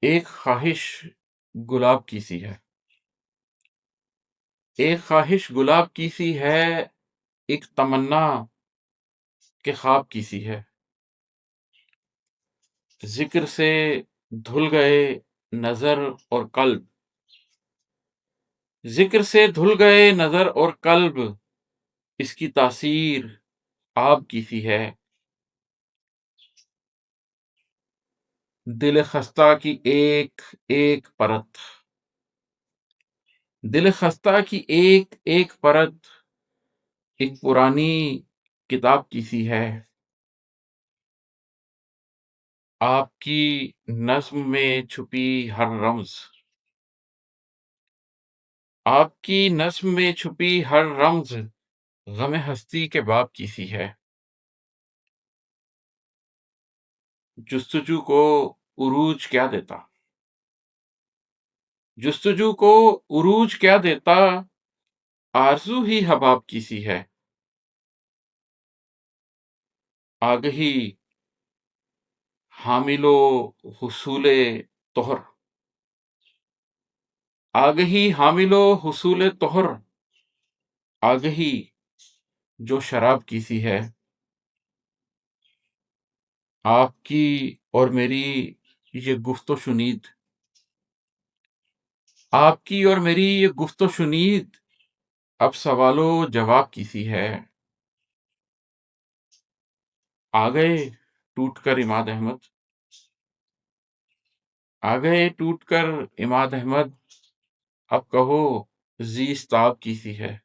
ایک خواہش گلاب کی سی ہے، ایک خواہش گلاب کی سی ہے، ایک تمنا کے خواب کی سی ہے۔ ذکر سے دھل گئے نظر اور قلب، ذکر سے دھل گئے نظر اور قلب، اس کی تاثیر آب کی سی ہے۔ دل خستہ کی ایک ایک پرت، دل خستہ کی ایک ایک پرت، ایک پرانی کتاب کی سی ہے۔ آپ کی نظم میں چھپی ہر رمز، آپ کی نظم میں چھپی ہر رمز، غم ہستی کے باب کی سی ہے۔ جستجو کو عروج کیا دیتا، جستجو کو عروج کیا دیتا، آرزو ہی حباب کی سی ہے۔ آگہی حامل و حصول طہر، آگہی حامل و حصول طہر، آگہی جو شراب کی سی ہے۔ آپ کی اور میری یہ گفت و شنید، آپ کی اور میری یہ گفت و شنید، اب سوال و جواب کی سی ہے۔ آ گئے ٹوٹ کر عماد احمد، آ گئے ٹوٹ کر عماد احمد، اب کہو زیستاب کی سی ہے۔